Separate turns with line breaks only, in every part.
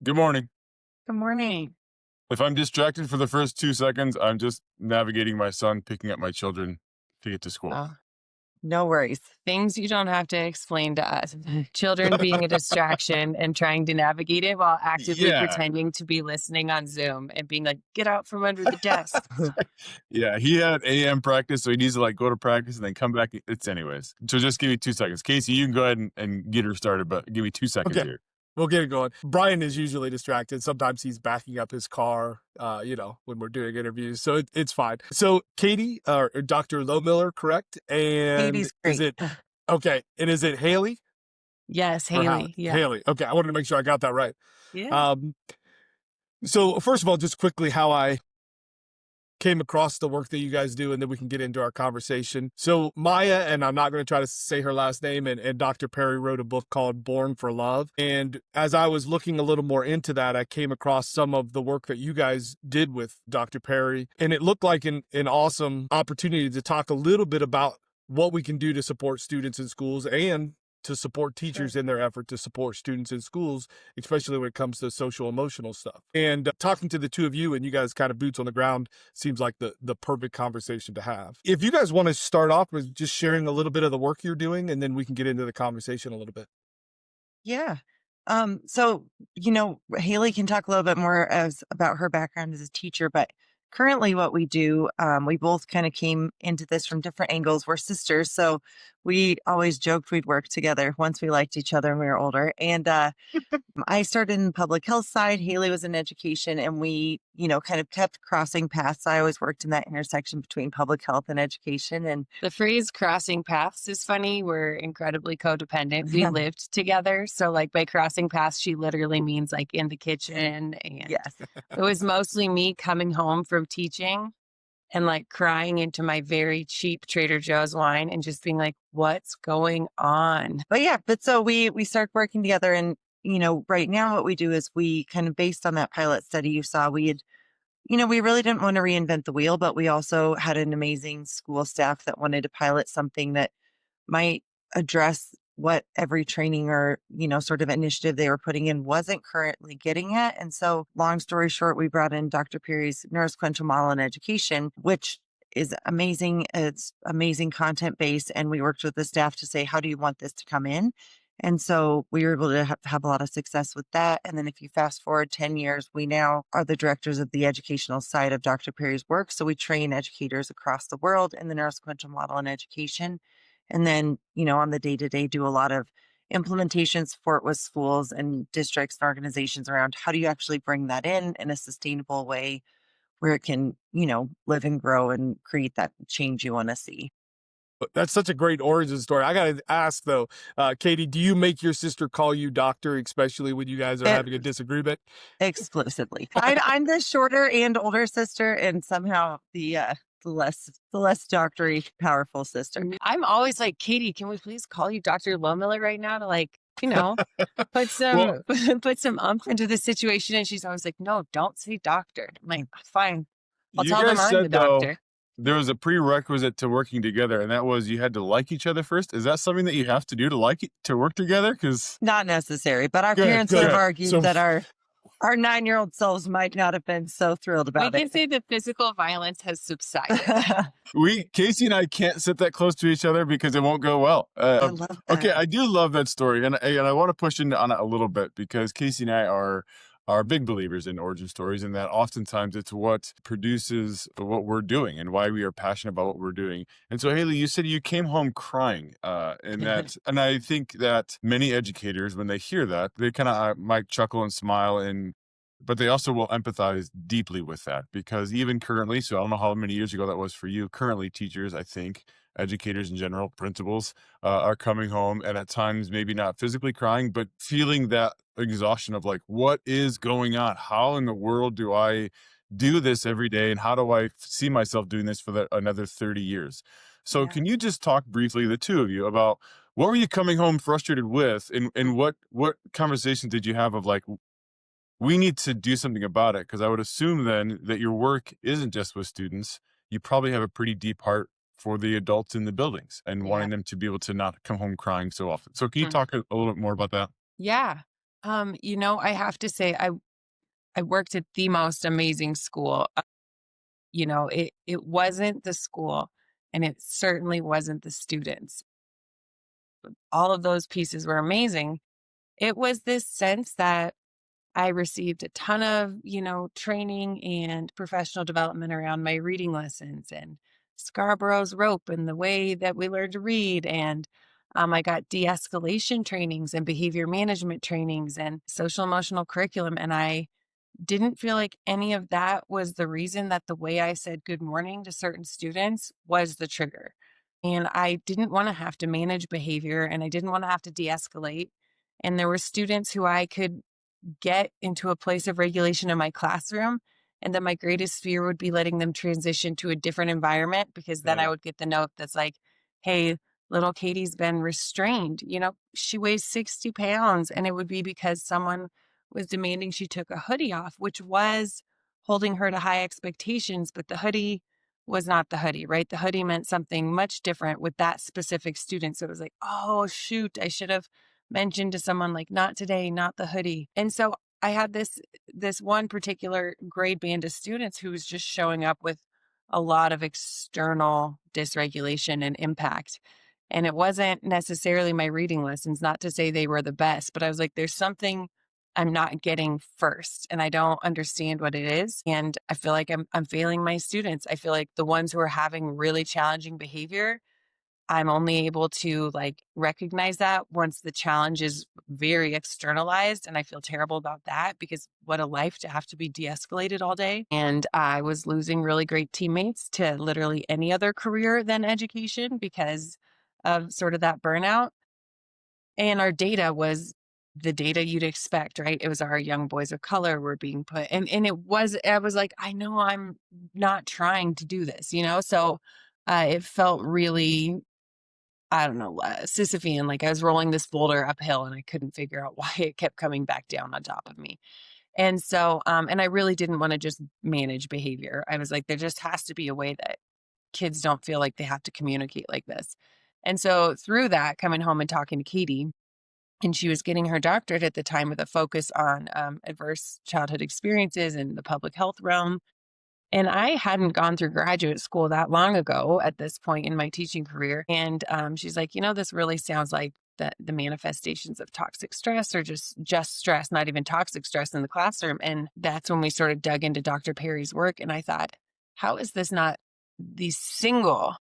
Good morning.
Good morning.
If I'm distracted for the first 2 seconds, I'm just navigating my son, picking up my children to get to school.
Oh, no worries. Things you don't have to explain to us. Children being a distraction and trying to navigate it while actively
Yeah.
pretending to be listening on Zoom and being like, get out from under the desk.
Yeah, he had AM practice, so he needs to, like, go to practice and then come back. It's anyways. So just give me 2 seconds. Casey, you can go ahead and get her started, but give me 2 seconds
Okay,
here.
we'll get it going. Brian is usually distracted. Sometimes he's backing up his car, when we're doing interviews. So it's fine. So Katie, or Dr. Lohmiller, correct? And
Katie's
is
great.
it okay? And is it Haley
Yes,
or Halley?
Haley. Yeah.
Haley. Okay, I wanted to make sure I got that right.
Yeah.
Um, so first of all, just quickly how I came across the work that you guys do, and then we can get into our conversation. So Maya, and I'm not going to try to say her last name, and Dr. Perry wrote a book called Born for Love. And as I was looking a little more into that, I came across some of the work that you guys did with Dr. Perry, and it looked like an awesome opportunity to talk a little bit about what we can do to support students in schools and to support teachers in their effort to support students in schools, especially when it comes to social emotional stuff. And talking to the two of you, and you guys kind of boots on the ground, seems like the perfect conversation to have. If you guys want to start off with just sharing a little bit of the work you're doing, and then we can get into the conversation a little bit.
Yeah. So, Haley can talk a little bit more as about her background as a teacher, but currently what we do, we both kind of came into this from different angles. We're sisters, so we always joked we'd work together once we liked each other and we were older. And I started in the public health side. Haley was in education, and we, kind of kept crossing paths. I always worked in that intersection between public health and education. And the phrase crossing paths is funny. We're incredibly codependent. We lived together. So, like, by crossing paths, she literally means like in the kitchen. And yes, it was mostly me coming home from teaching and like crying into my very cheap Trader Joe's wine and just being like, what's going on? But so we started working together, and right now what we do is we kind of, based on that pilot study you saw, we had, we really didn't want to reinvent the wheel, but we also had an amazing school staff that wanted to pilot something that might address what every training or, sort of initiative they were putting in wasn't currently getting at. And so, long story short, we brought in Dr. Perry's Neurosequential Model in education, which is amazing. It's amazing content base. And we worked with the staff to say, how do you want this to come in? And so we were able to have a lot of success with that. And then if you fast forward 10 years, we now are the directors of the educational side of Dr. Perry's work. So we train educators across the world in the neurosequential model in education. And then, on the day-to-day, do a lot of implementation support with schools and districts and organizations around how do you actually bring that in a sustainable way where it can, live and grow and create that change you want to see.
That's such a great origin story. I gotta ask though, Katie, do you make your sister call you doctor, especially when you guys are
It,
having a disagreement?
exclusively. I'm the shorter and older sister, and somehow the less doctory powerful sister. I'm always like, Katie, can we please call you Dr. Lohmiller right now to, like, put
Well,
some put some umph into the situation? And she's always like, no, don't say doctor. I'm like, fine. I'll
you
tell them
guys
I'm the
said, though,
doctor.
there was a prerequisite to working together, and that was you had to like each other first. Is that something that you have to do to to work together? Because
Not necessary, but our
Good,
parents would have
good.
argued
So
that our 9-year-old selves might not have been so thrilled about it. We can say the physical violence has subsided.
Casey and I can't sit that close to each other because it won't go well.
I love
Okay,
that.
I do love that story, and I want to push into on it a little bit because Casey and I are big believers in origin stories, and that oftentimes it's what produces what we're doing and why we are passionate about what we're doing. And so, Haley, you said you came home crying, and and I think that many educators, when they hear that, they kind of might chuckle and smile but they also will empathize deeply with that because even currently, so I don't know how many years ago that was for you, currently teachers, I think, educators in general, principals, are coming home and at times maybe not physically crying, but feeling that exhaustion of like, what is going on? How in the world do I do this every day? And how do I see myself doing this for another 30 years? So
Yeah.
can you just talk briefly, the two of you, about what were you coming home frustrated with and what conversations did you have of like, we need to do something about it? Because I would assume then that your work isn't just with students. You probably have a pretty deep heart for the adults in the buildings and
Yeah.
wanting them to be able to not come home crying so often. So can you
Mm.
talk a little bit more about that?
Yeah.
I have to say I worked at the most amazing school. It wasn't the school and it certainly wasn't the students. All of those pieces were amazing. It was this sense that I received a ton of, training and professional development around my reading lessons and Scarborough's rope and the way that we learned to read. And I got de escalation trainings and behavior management trainings and social emotional curriculum. And I didn't feel like any of that was the reason that the way I said good morning to certain students was the trigger. And I didn't want to have to manage behavior and I didn't want to have to de escalate. And there were students who I could get into a place of regulation in my classroom. And then my greatest fear would be letting them transition to a different environment because then I
Yeah.
would get the note that's like, hey, little Katie's been restrained. She weighs 60 pounds. And it would be because someone was demanding she took a hoodie off, which was holding her to high expectations. But the hoodie was not the hoodie, right? The hoodie meant something much different with that specific student. So it was like, oh, shoot, I should have mentioned to someone like, not today, not the hoodie. And so I had this one particular grade band of students who was just showing up with a lot of external dysregulation and impact. And it wasn't necessarily my reading lessons, not to say they were the best, but I was like, there's something I'm not getting first and I don't understand what it is. And I feel like I'm failing my students. I feel like the ones who are having really challenging behavior, I'm only able to like recognize that once the challenge is very externalized. And I feel terrible about that because what a life to have to be de escalated all day. And I was losing really great teammates to literally any other career than education because of sort of that burnout. And our data was the data you'd expect, right? It was our young boys of color were being put and I was like, I know I'm not trying to do this, So it felt really, I don't know, Sisyphean, like I was rolling this boulder uphill and I couldn't figure out why it kept coming back down on top of me. And so, and I really didn't want to just manage behavior. I was like, there just has to be a way that kids don't feel like they have to communicate like this. And so through that, coming home and talking to Katie, and she was getting her doctorate at the time with a focus on adverse childhood experiences in the public health realm. And I hadn't gone through graduate school that long ago at this point in my teaching career. And she's like, this really sounds like the manifestations of toxic stress or just stress, not even toxic stress in the classroom. And that's when we sort of dug into Dr. Perry's work. And I thought, how is this not the single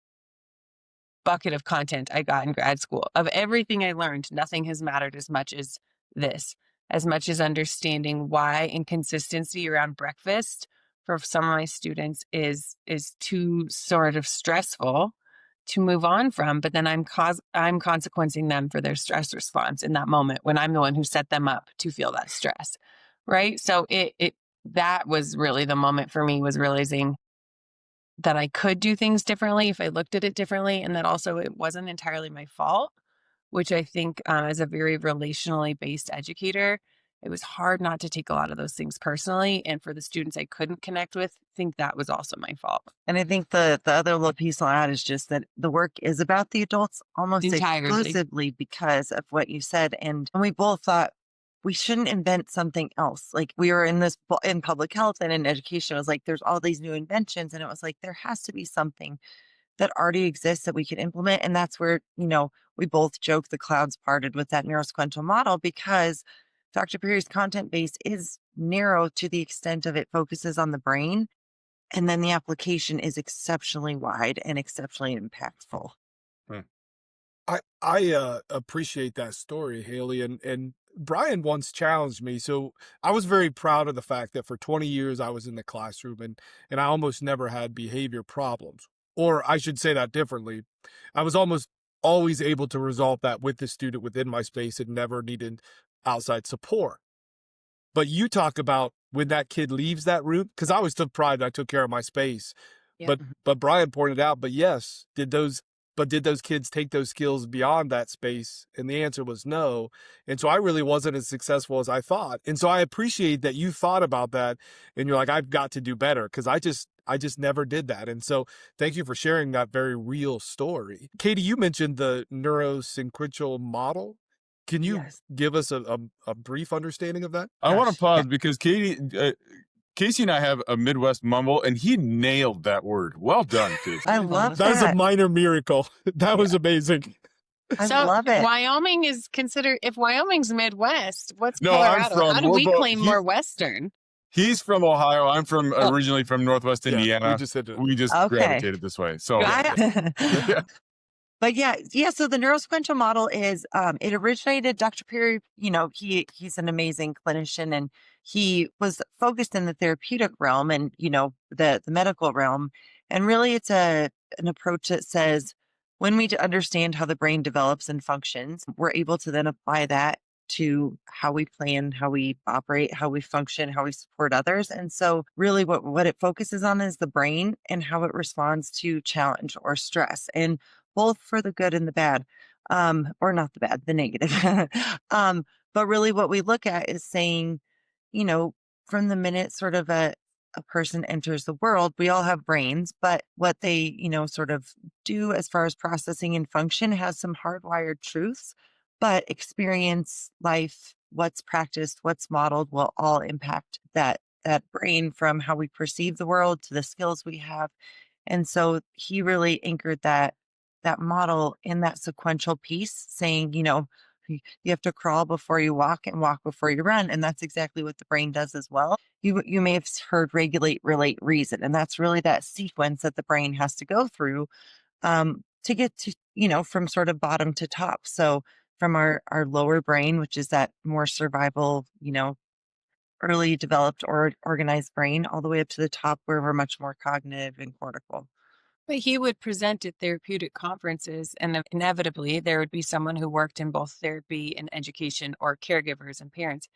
bucket of content I got in grad school? Of everything I learned, nothing has mattered as much as this, as much as understanding why inconsistency around breakfast for some of my students is too sort of stressful to move on from, but then I'm consequencing them for their stress response in that moment when I'm the one who set them up to feel that stress. Right? So it that was really the moment for me, was realizing that I could do things differently if I looked at it differently, and that also it wasn't entirely my fault, which I think, as a very relationally based educator, it was hard not to take a lot of those things personally. And for the students I couldn't connect with, I think that was also my fault
And I think the other little piece I'll add is just that the work is about the adults almost
entirely.
exclusively because of what you said. And we both thought we shouldn't invent something else. Like we were in in public health and in education, it was like there's all these new inventions, and it was like there has to be something that already exists that we could implement. And that's where, we both joke the clouds parted with that neurosequential model, because Dr. Perry's content base is narrow to the extent of it focuses on the brain. And then the application is exceptionally wide and exceptionally impactful.
Hmm.
I appreciate that story, Haley, and Brian once challenged me. So I was very proud of the fact that for 20 years I was in the classroom and I almost never had behavior problems. Or I should say that differently. I was almost always able to resolve that with the student within my space and never needed outside support. But you talk about when that kid leaves that room, because I always took pride that I took care of my space.
Yeah.
But Brian pointed out, but yes, did those kids take those skills beyond that space? And the answer was no. And so I really wasn't as successful as I thought. And so I appreciate that you thought about that and you're like, I've got to do better, because I just never did that. And so thank you for sharing that very real story. Katie, you mentioned the neurosequential model. Can you
Yes.
give us a brief understanding of that?
I want
Gosh,
to pause because Casey and I have a Midwest mumble, and he nailed that word. Well done, Casey.
I love
That is a
that.
minor miracle. That was amazing.
I
So
love it.
Wyoming is considered, if Wyoming's Midwest, what's
No, I'm
Colorado?
from.
How do
We're
we
both.
claim more Western?
He's from Ohio. I'm from
Oh.
originally from Northwest
Yeah,
Indiana.
we just said it.
We just
Okay.
gravitated this way. So
I, But yeah. So the neurosequential model is it originated. Dr. Perry, he's an amazing clinician, and he was focused in the therapeutic realm and the medical realm. And really, it's an approach that says when we understand how the brain develops and functions, we're able to then apply that to how we plan, how we operate, how we function, how we support others. And so really what it focuses on is the brain and how it responds to challenge or stress, and both for the good and the bad, or not the bad, the negative. But really what we look at is saying, from the minute sort of a person enters the world, we all have brains, but what they, sort of do as far as processing and function has some hardwired truths, but experience, life, what's practiced, what's modeled will all impact that brain, from how we perceive the world to the skills we have. And so he really anchored that model in that sequential piece, saying, you have to crawl before you walk and walk before you run. And that's exactly what the brain does as well. You may have heard regulate, relate, reason. And that's really that sequence that the brain has to go through to get to, from sort of bottom to top. So from our lower brain, which is that more survival, early developed or organized brain, all the way up to the top where we're much more cognitive and cortical.
But he would present at therapeutic conferences, and inevitably there would be someone who worked in both therapy and education, or caregivers and parents.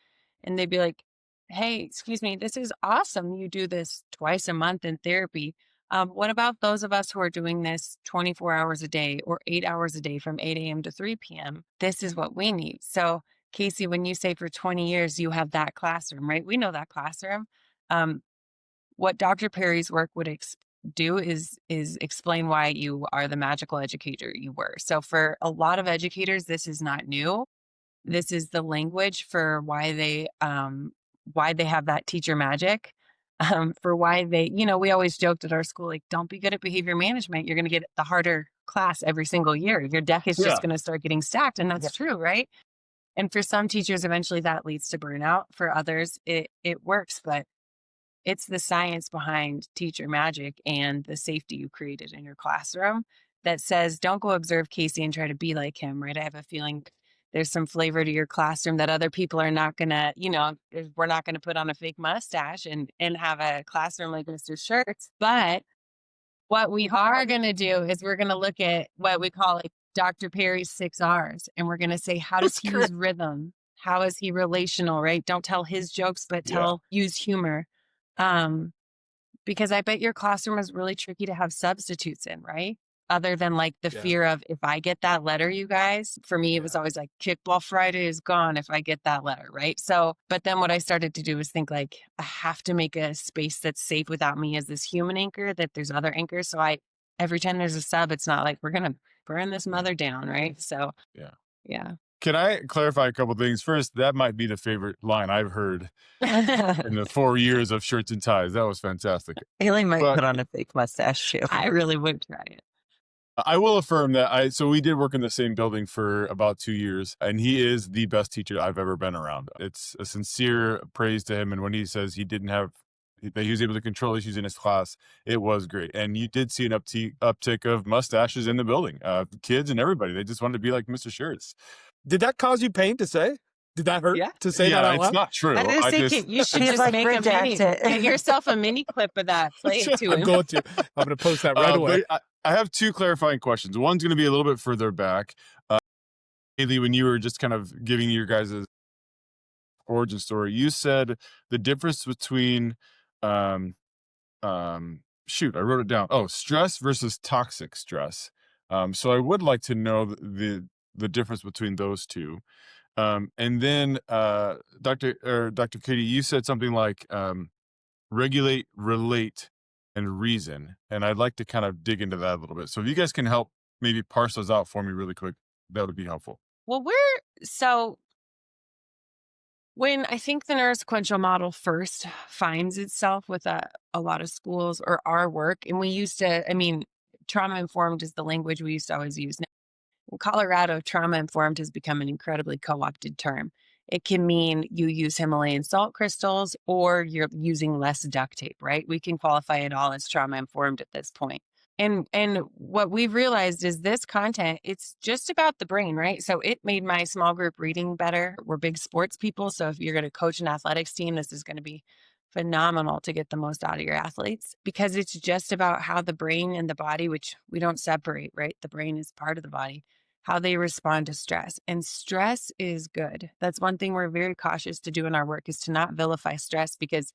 And they'd be like, hey, excuse me, this is awesome. You do this twice a month in therapy. What about those of us who are doing this 24 hours a day or 8 hours a day from 8 a.m. to 3 p.m.? This is what we need. So, Casey, when you say for 20 years you have that classroom, right? We know that classroom. What Dr. Perry's work would do is explain why you are the magical educator you were. So for a lot of educators, this is not new. This is the language for why they have that teacher magic. For why they, we always joked at our school, like, don't be good at behavior management. You're going to get the harder class every single year. Your deck is just going to start getting stacked. And that's true, right? And for some teachers, eventually that leads to burnout. For others, it works, but it's the science behind teacher magic and the safety you created in your classroom that says, don't go observe Casey and try to be like him, right? I have a feeling there's some flavor to your classroom that other people are not going to, we're not going to put on a fake mustache and have a classroom like Mr. Schurtz. But what we are going to do is we're going to look at what we call like Dr. Perry's 6 R's. And we're going to say, how does he use rhythm? How is he relational, right? Don't tell his jokes, but use humor. Because I bet your classroom is really tricky to have substitutes in, right? Other than like the fear of, if I get that letter, you guys, for me, it was always like kickball Friday is gone if I get that letter, right? So, but then what I started to do was think like, I have to make a space that's safe without me as this human anchor, that there's other anchors. So every time there's a sub, it's not like we're going to burn this mother down, right? So, yeah.
Can I clarify a couple things? First, that might be the favorite line I've heard in the 4 years of Shirts and Ties. That was fantastic.
Haley might put on a fake mustache too.
I really would try it.
I will affirm that so we did work in the same building for about 2 years, and he is the best teacher I've ever been around. It's a sincere praise to him. And when he says that he was able to control issues in his class, it was great. And you did see an uptick of mustaches in the building, kids and everybody. They just wanted to be like Mr. Schurtz.
Did that cause you pain to say? Did that hurt to say that out loud?
It's not true.
I was thinking you should just make a mini, get yourself a mini clip of that. Play it to him.
I'm going to post that right away.
I have 2 clarifying questions. One's going to be a little bit further back. Haley, when you were just kind of giving your guys' origin story, you said the difference between, I wrote it down. Oh, stress versus toxic stress. So I would like to know the difference between those two. And then Dr. Katie, you said something like regulate, relate, and reason. And I'd like to kind of dig into that a little bit. So if you guys can help maybe parse those out for me really quick, that would be helpful.
Well, So when I think the neurosequential model first finds itself with a lot of schools or our work, and we used to, I mean, trauma informed is the language we used to always use. In Colorado, trauma informed has become an incredibly co opted term. It can mean you use Himalayan salt crystals or you're using less duct tape, right? We can qualify it all as trauma informed at this point. And what we've realized is this content, it's just about the brain, right? So it made my small group reading better. We're big sports people. So if you're going to coach an athletics team, this is going to be phenomenal to get the most out of your athletes because it's just about how the brain and the body, which we don't separate, right? The brain is part of the body, how they respond to stress. And stress is good. That's one thing we're very cautious to do in our work is to not vilify stress because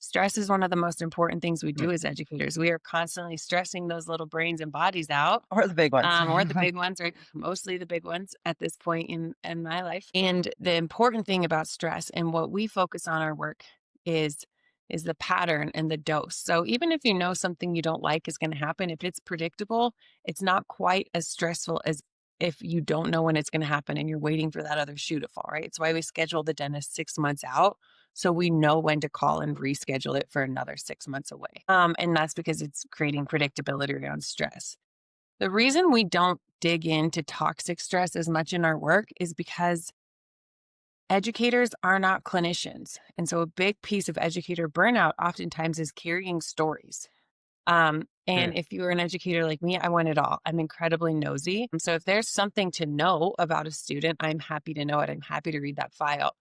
stress is one of the most important things we do as educators. We are constantly stressing those little brains and bodies out,
Or the big ones.
or the big ones, right? Mostly the big ones at this point in my life. And the important thing about stress and what we focus on our work is the pattern and the dose. So even if you know something you don't like is going to happen, if it's predictable, it's not quite as stressful as if you don't know when it's going to happen and you're waiting for that other shoe to fall, right? It's why we schedule the dentist 6 months out so we know when to call and reschedule it for another 6 months away. And that's because it's creating predictability around stress. The reason we don't dig into toxic stress as much in our work is because educators are not clinicians. And so a big piece of educator burnout oftentimes is carrying stories. And if you're an educator like me, I want it all. I'm incredibly nosy. And so if there's something to know about a student, I'm happy to know it. I'm happy to read that file.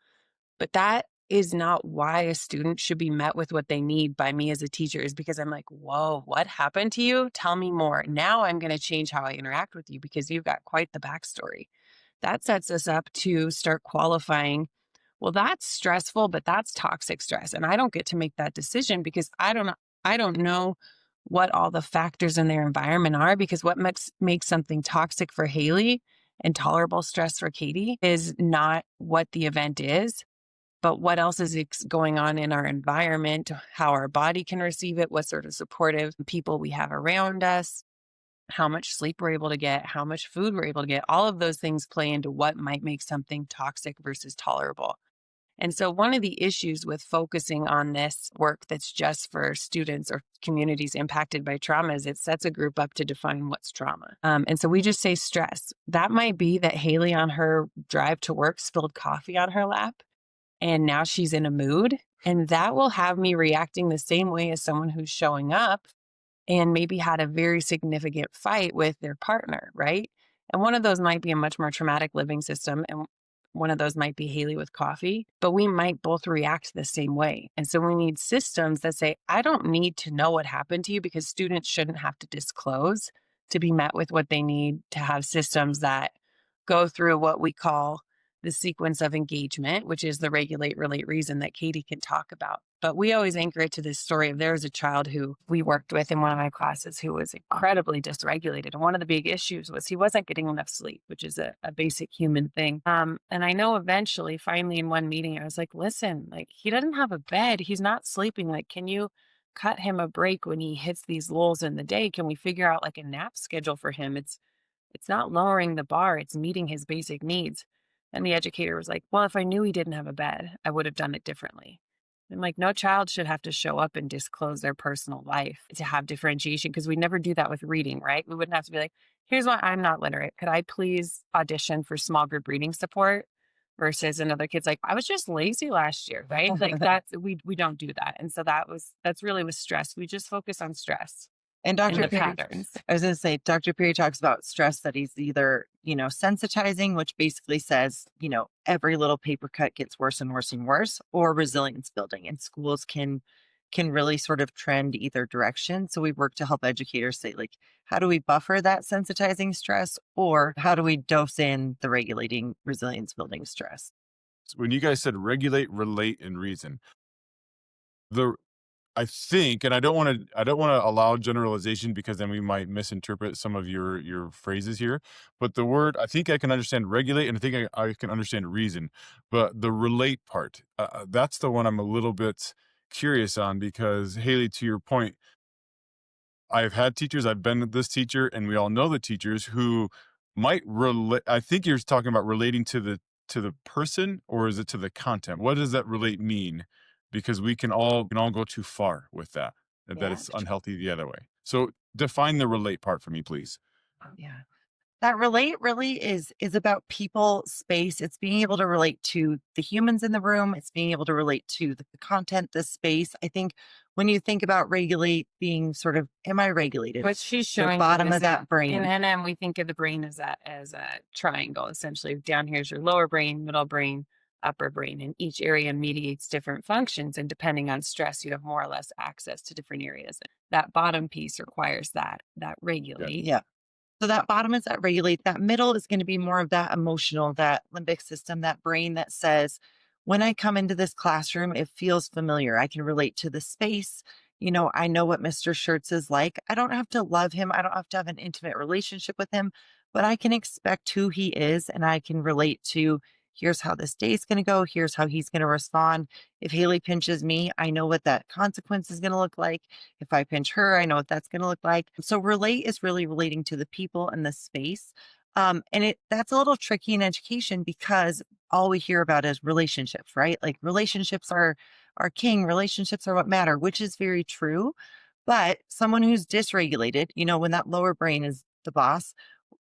But that is not why a student should be met with what they need by me as a teacher, is because I'm like, whoa, what happened to you? Tell me more. Now I'm going to change how I interact with you because you've got quite the backstory. That sets us up to start qualifying. Well, that's stressful, but that's toxic stress. And I don't get to make that decision because I don't know what all the factors in their environment are, because what makes something toxic for Haley and tolerable stress for Katie is not what the event is, but what else is going on in our environment, how our body can receive it, what sort of supportive people we have around us, how much sleep we're able to get, how much food we're able to get. All of those things play into what might make something toxic versus tolerable. And so one of the issues with focusing on this work that's just for students or communities impacted by trauma is it sets a group up to define what's trauma. And so we just say stress. That might be that Haley on her drive to work spilled coffee on her lap and now she's in a mood. And that will have me reacting the same way as someone who's showing up and maybe had a very significant fight with their partner, right? And one of those might be a much more traumatic living system. And one of those might be Haley with coffee, but we might both react the same way. And so we need systems that say, I don't need to know what happened to you, because students shouldn't have to disclose to be met with what they need, to have systems that go through what we call the sequence of engagement, which is the regulate, relate, reason that Katie can talk about. But we always anchor it to this story of there was a child who we worked with in one of my classes who was incredibly dysregulated. And one of the big issues was he wasn't getting enough sleep, which is a basic human thing. And I know eventually, finally in one meeting, I was like, listen, like he doesn't have a bed. He's not sleeping. Like, can you cut him a break when he hits these lulls in the day? Can we figure out like a nap schedule for him? It's not lowering the bar. It's meeting his basic needs. And the educator was like, well, if I knew he didn't have a bed, I would have done it differently. I'm like, no child should have to show up and disclose their personal life to have differentiation, because we never do that with reading, right? We wouldn't have to be like, here's why I'm not literate. Could I please audition for small group reading support? Versus another kid's like, I was just lazy last year, right? Like we don't do that. And so that's really with stress. We just focus on stress
And
and
Dr.
the
Perry,
patterns.
I was going to say, Dr. Perry talks about stress studies, either, sensitizing, which basically says, every little paper cut gets worse and worse and worse, or resilience building. And schools can really sort of trend either direction. So we work to help educators say, like, how do we buffer that sensitizing stress, or how do we dose in the regulating resilience building stress?
When you guys said regulate, relate, and reason, I think, and I don't want to allow generalization, because then we might misinterpret some of your phrases here. But the word, I think I can understand regulate, and I think I can understand reason. But the relate part, that's the one I'm a little bit curious on, because Haley, to your point, I've had teachers, I've been this teacher, and we all know the teachers who might relate. I think you're talking about relating to to the person or is it to the content? What does that relate mean? Because we can all go too far with that, and that
Yeah.
it's unhealthy the other way. So define the relate part for me, please.
Yeah. That relate really is about people, space. It's being able to relate to the humans in the room. It's being able to relate to the content, the space. I think when you think about regulate being sort of, am I regulated?
What she's
The
showing you
bottom
is
of that
in
brain.
NM, we think of the brain as a triangle, essentially. Down here is your lower brain, middle brain, upper brain, and each area mediates different functions. And depending on stress, you have more or less access to different areas. That bottom piece requires that regulate.
Yeah. So that bottom is that regulate. That middle is going to be more of that emotional, that limbic system, that brain that says, when I come into this classroom, it feels familiar. I can relate to the space. I know what Mr. Schurtz is like. I don't have to love him. I don't have to have an intimate relationship with him, but I can expect who he is and I can relate to here's how this day is going to go. Here's how he's going to respond. If Haley pinches me, I know what that consequence is going to look like. If I pinch her, I know what that's going to look like. So relate is really relating to the people and the space. And that's a little tricky in education because all we hear about is relationships, right? Like relationships are king, relationships are what matter, which is very true. But someone who's dysregulated, when that lower brain is the boss,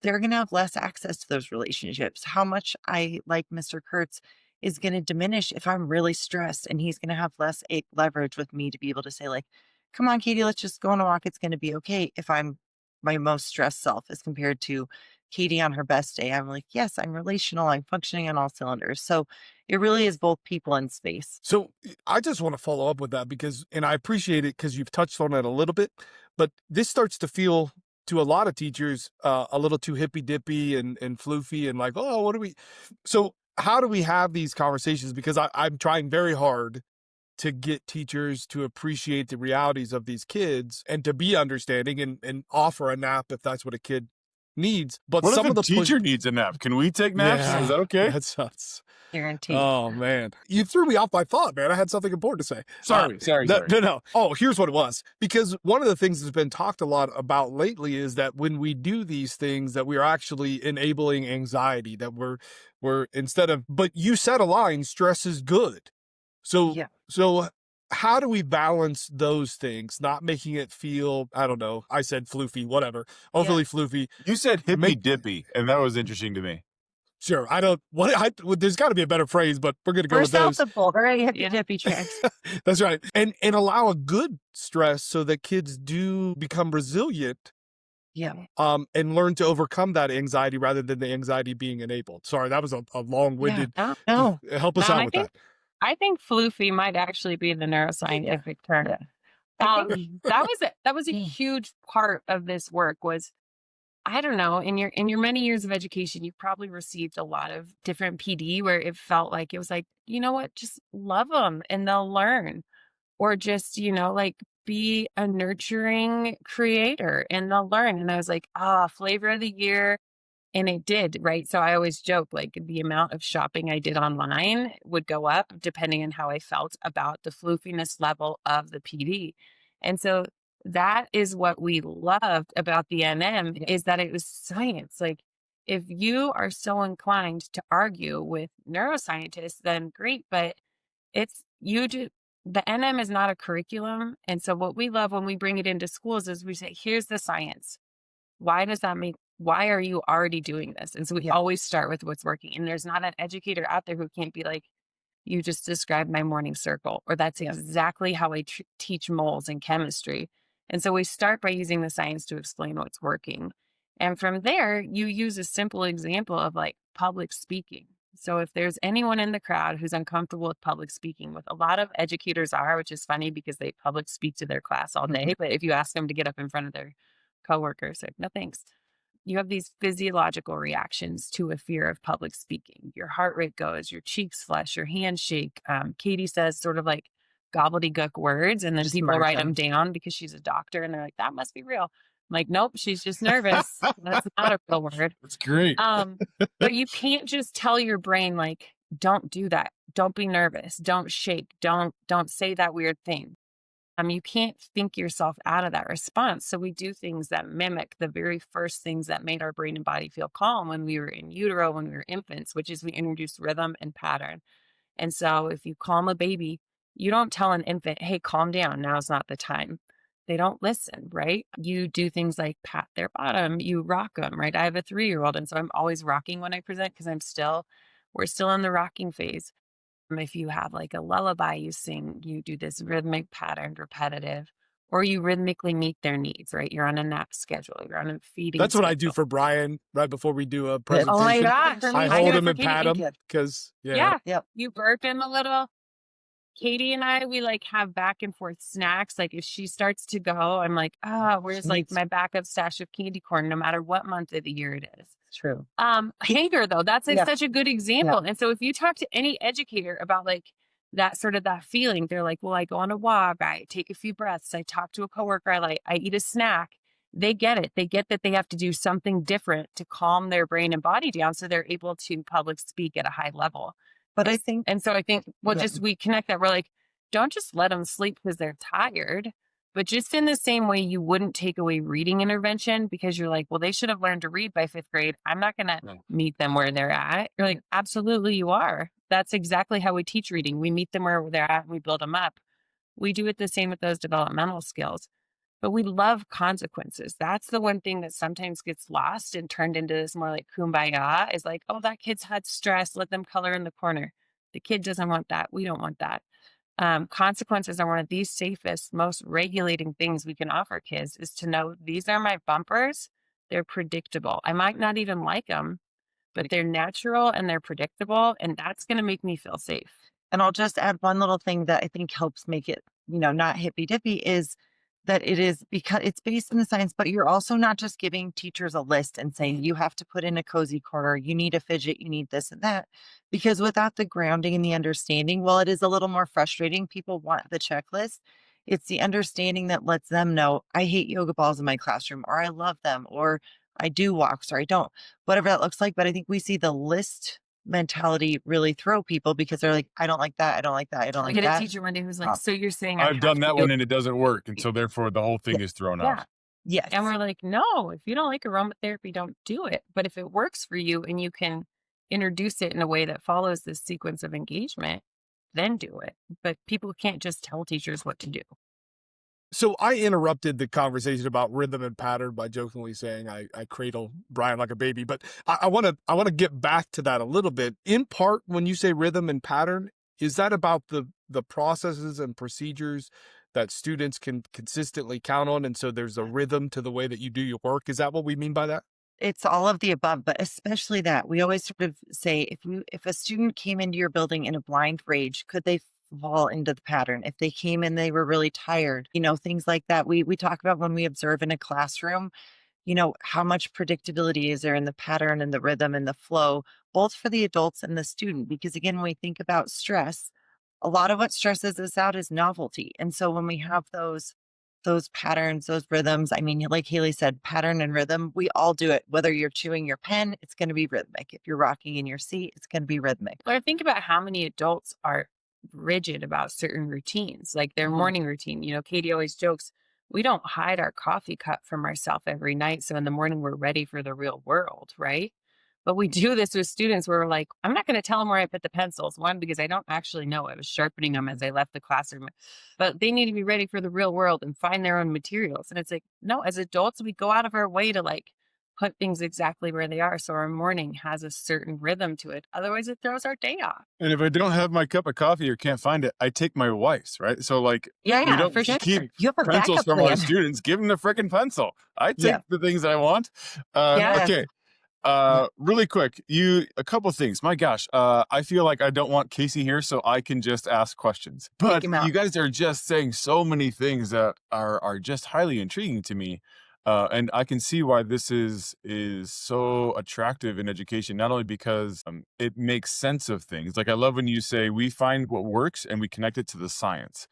they're going to have less access to those relationships. How much I like Mr. Kurtz is going to diminish if I'm really stressed, and he's going to have less leverage with me to be able to say, like, come on, Katie, let's just go on a walk. It's going to be okay if I'm my most stressed self as compared to Katie on her best day. I'm like, yes, I'm relational. I'm functioning on all cylinders. So it really is both people and space.
So I just want to follow up with that and I appreciate it because you've touched on it a little bit, but this starts to feel to a lot of teachers a little too hippy dippy and floofy and like, oh, what do we? So how do we have these conversations? Because I'm trying very hard to get teachers to appreciate the realities of these kids and to be understanding and offer a nap if that's what a kid needs. But
What
some
if
of
a
the
teacher needs a nap? Can we take naps?
Yeah,
Is that okay?
that sucks.
Guaranteed.
Oh man, you threw me off my thought, man. I had something important to say.
Sorry.
No. Oh, here's what it was. Because one of the things that's been talked a lot about lately is that when we do these things, that we are actually enabling anxiety. That we're instead of. But you said a line: stress is good. So
Yeah.
so how do we balance those things? Not making it feel, I don't know. I said floofy, whatever, overly floofy.
You said hippy
Make-
dippy, and that was interesting to me.
Sure, I don't. There's got to be a better phrase, but we're gonna go
We're
with those.
south of Boulder, right? Hippy
Yeah.
dippy tracks.
That's right. And allow a good stress so that kids do become resilient
Yeah.
and learn to overcome that anxiety rather than the anxiety being enabled. Sorry, that was a long-winded.
No.
Help us
No,
out with that.
I think floofy might actually be the neuroscientific term.
Yeah. I think
That was a huge part of this work was, I don't know, in your many years of education, you probably received a lot of different PD where it felt like it was like, you know what, just love them and they'll learn, or just, like be a nurturing creator and they'll learn. And I was like, flavor of the year. And it did, right? So I always joke, like the amount of shopping I did online would go up depending on how I felt about the floofiness level of the PD. And so that is what we loved about the NM is that it was science. Like if you are so inclined to argue with neuroscientists, then great, but the NM is not a curriculum. And so what we love when we bring it into schools is we say, here's the science. Why are you already doing this? And so we always start with what's working. And there's not an educator out there who can't be like, you just described my morning circle, or that's exactly how I teach moles in chemistry. And so we start by using the science to explain what's working. And from there, you use a simple example of like public speaking. So if there's anyone in the crowd who's uncomfortable with public speaking, with a lot of educators are, which is funny because they public speak to their class all day. But if you ask them to get up in front of their coworkers, like, no, thanks. You have these physiological reactions to a fear of public speaking. Your heart rate goes, your cheeks flush, your hands shake. Katie says sort of like gobbledygook words, and then
Just
people write
mark
them
them.
down because she's a doctor, and they're like, that must be real. I'm like, nope, she's just nervous. That's not a real word.
That's great.
But you can't just tell your brain, like, don't do that. Don't be nervous. Don't shake. Don't say that weird thing. You can't think yourself out of that response. So we do things that mimic the very first things that made our brain and body feel calm when we were in utero, when we were infants, which is we introduce rhythm and pattern. And so if you calm a baby, you don't tell an infant, hey, calm down. Now's not the time. They don't listen, right? You do things like pat their bottom, you rock them, right? I have a 3-year-old. And so I'm always rocking when I present because we're still in the rocking phase. If you have like a lullaby you sing, you do this rhythmic pattern, repetitive, or you rhythmically meet their needs, right? You're on a nap schedule, you're on a feeding
That's what I do
schedule.
for Brian right before we do a
Good.
Oh my
presentation.
gosh.
For
I
me
I
hold
do it
him
for
and
Katie.
pat him
Good.
because,
Yeah.
Yep.
You burp him a little. Katie and I, we like have back and forth snacks. Like if she starts to go, I'm like, where's
She
like
needs-
my backup stash of candy corn, no matter what month of the year it is.
True.
Hager though, that's like
Yeah.
such a good example. And so if you talk to any educator about like that sort of that feeling, they're like, well, I go on a walk, I take a few breaths, I talk to a coworker, I eat a snack. They get it. They get that they have to do something different to calm their brain and body down so they're able to public speak at a high level.
But I think
And so I think
Yeah.
just we connect that. We're like, don't just let them sleep because they're tired, but just in the same way you wouldn't take away reading intervention because you're like, well, they should have learned to read by 5th grade. I'm not going to meet them where they're at. You're like, absolutely, you are. That's exactly how we teach reading. We meet them where they're at and we build them up. We do it the same with those developmental skills. But we love consequences. That's the one thing that sometimes gets lost and turned into this more like kumbaya is like, oh, that kid's had stress. Let them color in the corner. The kid doesn't want that. We don't want that. Consequences are one of the safest, most regulating things we can offer kids is to know these are my bumpers. They're predictable. I might not even like them, but they're natural and they're predictable. And that's going to make me feel safe.
And I'll just add one little thing that I think helps make it, not hippy dippy is that it is because it's based in the science, but you're also not just giving teachers a list and saying you have to put in a cozy corner, you need a fidget, you need this and that. Because without the grounding and the understanding, while it is a little more frustrating, people want the checklist. It's the understanding that lets them know I hate yoga balls in my classroom, or I love them, or I do walks, or I don't, whatever that looks like. But I think we see the list mentality really throw people because they're like, I don't like that. I don't like that. I don't
I
like
get a
that.
teacher one day who's like, so you're saying I
I've
have
done
to
that
go-
one and it doesn't work. And so therefore the whole thing is thrown
Yeah.
out.
Yes.
And we're like, no, if you don't like aromatherapy, don't do it. But if it works for you and you can introduce it in a way that follows this sequence of engagement, then do it. But people can't just tell teachers what to do.
So I interrupted the conversation about rhythm and pattern by jokingly saying I cradle Brian like a baby, but I want to get back to that a little bit. In part, when you say rhythm and pattern, is that about the processes and procedures that students can consistently count on, and so there's a rhythm to the way that you do your work? Is that what we mean by that?
It's all of the above, but especially that we always sort of say if a student came into your building in a blind rage, could they fall into the pattern? If they came in, they were really tired, things like that. We talk about when we observe in a classroom, how much predictability is there in the pattern and the rhythm and the flow, both for the adults and the student. Because again, when we think about stress, a lot of what stresses us out is novelty. And so when we have those patterns, those rhythms, I mean, like Haley said, pattern and rhythm, we all do it. Whether you're chewing your pen, it's going to be rhythmic. If you're rocking in your seat, it's going to be rhythmic.
Or think about how many adults are rigid about certain routines, like their morning routine. Katie always jokes, we don't hide our coffee cup from ourselves every night. So in the morning, we're ready for the real world, right? But we do this with students where we're like, I'm not going to tell them where I put the pencils. One, because I don't actually know. I was sharpening them as I left the classroom. But they need to be ready for the real world and find their own materials. And it's like, no, as adults, we go out of our way to like put things exactly where they are. So our morning has a certain rhythm to it. Otherwise, it throws our day off.
And if I don't have my cup of coffee or can't find it, I take my wife's, right? So like, we don't
for sure.
keep
You have a
pencils
backup
from our
plan.
students. Give them the freaking pencil. I take
Yeah.
the things that I want.
Yeah.
Okay. Really quick, a couple things. My gosh, I feel like I don't want Casey here, so I can just ask questions. But
him out.
you guys are just saying so many things that are just highly intriguing to me. And I can see why this is so attractive in education, not only because it makes sense of things. Like I love when you say we find what works and we connect it to the science.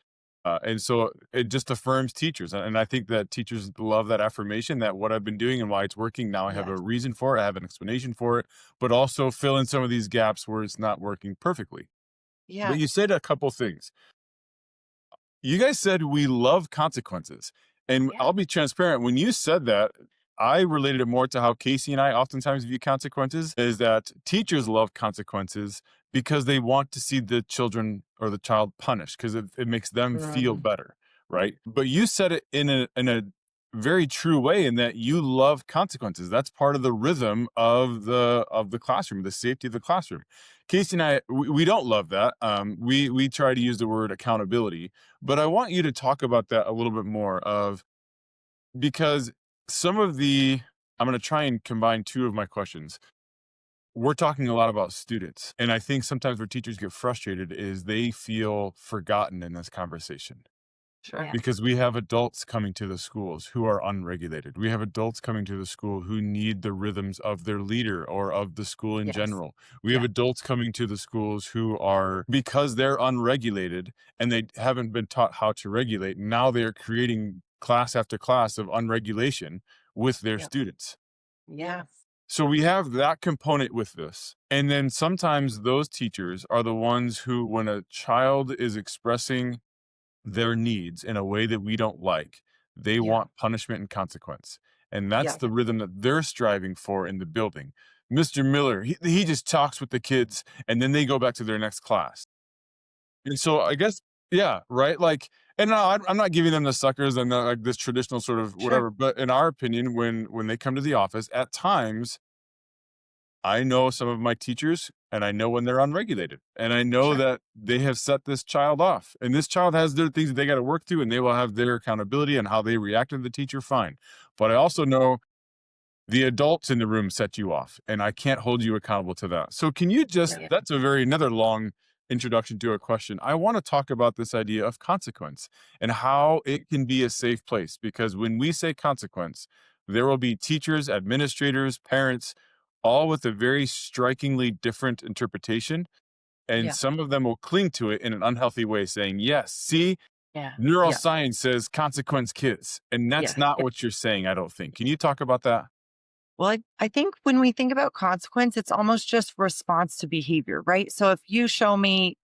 And so it just affirms teachers. And I think that teachers love that affirmation that what I've been doing and why it's working. Now I have a reason for it. I have an explanation for it, but also fill in some of these gaps where it's not working perfectly.
Yeah.
But you said a couple things. You guys said we love consequences. And
Yeah.
I'll be transparent. When you said that, I related it more to how Casey and I oftentimes view consequences is that teachers love consequences because they want to see the children or the child punished because it makes them feel
Mm.
better, right? But you said it in a very true way in that you love consequences. That's part of the rhythm of the classroom, the safety of the classroom. Casey and I, we don't love that. We try to use the word accountability, but I want you to talk about that a little bit more of because some of the I'm going to try and combine two of my questions. We're talking a lot about students, and I think sometimes where teachers get frustrated is they feel forgotten in this conversation
Sure.
because we have adults coming to the schools who are unregulated. We have adults coming to the school who need the rhythms of their leader or of the school in
Yes.
general. We have
Yeah.
adults coming to the schools who are, because they're unregulated and they haven't been taught how to regulate, now they're creating class after class of unregulation with their
Yep.
students.
Yes.
So we have that component with this. And then sometimes those teachers are the ones who, when a child is expressing their needs in a way that we don't like, they
Yeah.
want punishment and consequence. And that's
Yeah.
the rhythm that they're striving for in the building. Mr. Miller, he just talks with the kids and then they go back to their next class. And so I guess, yeah, right. Like, and no, I'm not giving them the suckers and like this traditional sort of
Sure.
whatever. But in our opinion, when they come to the office, at times I know some of my teachers and I know when they're unregulated and I know
Sure.
that they have set this child off and this child has their things that they got to work through and they will have their accountability and how they react to the teacher. Fine. But I also know the adults in the room set you off and I can't hold you accountable to that. So can you just,
Yeah.
that's a very, another long introduction to a question. I want to talk about this idea of consequence and how it can be a safe place because when we say consequence, there will be teachers, administrators, parents, all with a very strikingly different interpretation. And
Yeah.
some of them will cling to it in an unhealthy way, saying, yes, see,
Yeah. Yeah.
neuroscience says consequence kids. And that's
Yeah.
not
Yeah.
what you're saying, I don't think. Can you talk about that?
Well, I think when we think about consequence, it's almost just response to behavior, right? So if you show me,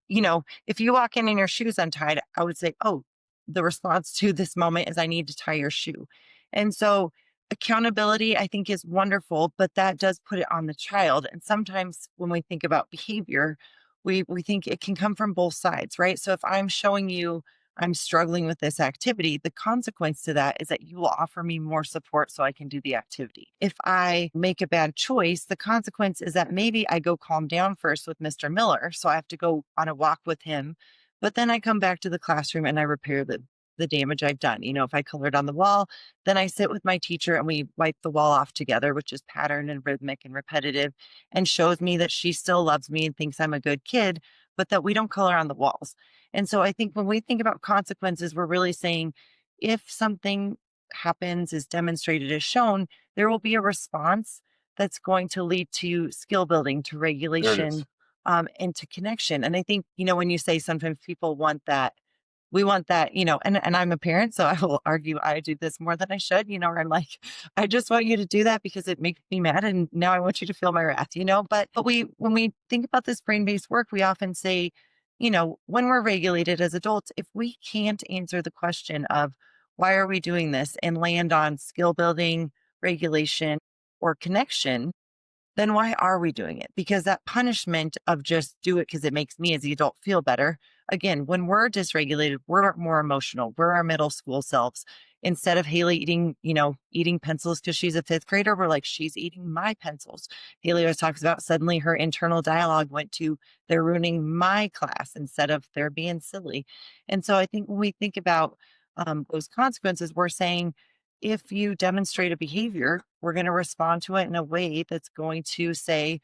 if you walk in and your shoe's untied, I would say, oh, the response to this moment is I need to tie your shoe. And so accountability, I think, is wonderful, but that does put it on the child. And sometimes when we think about behavior, we think it can come from both sides, right? So if I'm showing you I'm struggling with this activity, the consequence to that is that you will offer me more support so I can do the activity. If I make a bad choice, the consequence is that maybe I go calm down first with Mr. Miller. So I have to go on a walk with him. But then I come back to the classroom and I repair the damage I've done. If I colored on the wall, then I sit with my teacher and we wipe the wall off together, which is patterned and rhythmic and repetitive and shows me that she still loves me and thinks I'm a good kid, but that we don't color on the walls. And so I think when we think about consequences, we're really saying if something happens, is demonstrated, is shown, there will be a response that's going to lead to skill building, to
There it is.
regulation, and to connection. And I think, when you say sometimes people want that, we want that, and I'm a parent, so I will argue I do this more than I should, where I'm like, I just want you to do that because it makes me mad. And now I want you to feel my wrath, but when we think about this brain-based work, we often say, when we're regulated as adults, if we can't answer the question of why are we doing this and land on skill building, regulation, or connection, then why are we doing it? Because that punishment of just do it because it makes me as the adult feel better. Again, when we're dysregulated, we're more emotional. We're our middle school selves. Instead of Haley eating pencils because she's a fifth grader, we're like, she's eating my pencils. Haley always talks about suddenly her internal dialogue went to they're ruining my class instead of they're being silly. And so I think when we think about those consequences, we're saying, if you demonstrate a behavior, we're going to respond to it in a way that's going to say,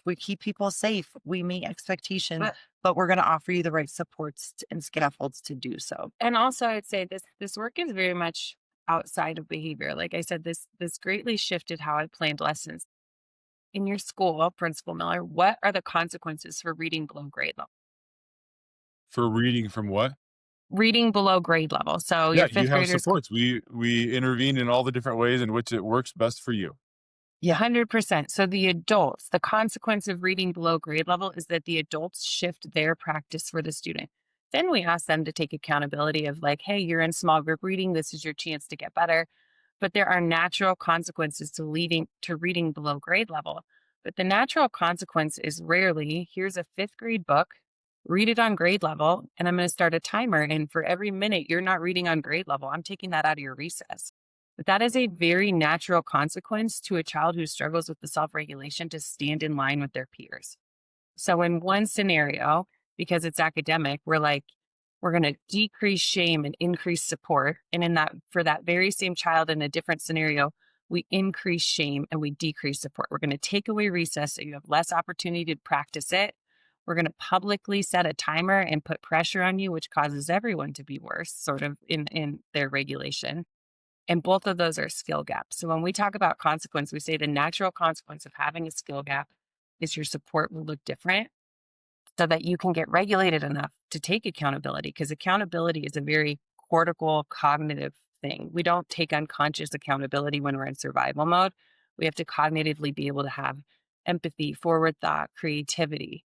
we keep people safe, we meet expectations, but we're going to offer you the right supports and scaffolds to do so.
And also, I'd say this work is very much outside of behavior. Like I said, this greatly shifted how I planned lessons. In your school, Principal Miller, what are the consequences for reading below grade level?
For reading from what?
Reading below grade level. So
Yeah,
your
you
fifth
have
graders,
supports. We intervene in all the different ways in which it works best for you.
Yeah.
100%. So the adults, the consequence of reading below grade level is that the adults shift their practice for the student. Then we ask them to take accountability of like, hey, you're in small group reading. This is your chance to get better. But there are natural consequences to reading below grade level. But the natural consequence is rarely, here's a 5th grade book, read it on grade level, and I'm going to start a timer. And for every minute you're not reading on grade level, I'm taking that out of your recess. But that is a very natural consequence to a child who struggles with the self-regulation to stand in line with their peers. So in one scenario, because it's academic, we're going to decrease shame and increase support. And in that, for that very same child in a different scenario, we increase shame and we decrease support. We're going to take away recess so you have less opportunity to practice it. We're going to publicly set a timer and put pressure on you, which causes everyone to be worse, sort of in their regulation. And both of those are skill gaps. So when we talk about consequence, we say the natural consequence of having a skill gap is your support will look different so that you can get regulated enough to take accountability, because accountability is a very cortical cognitive thing. We don't take unconscious accountability when we're in survival mode. We have to cognitively be able to have empathy, forward thought, creativity,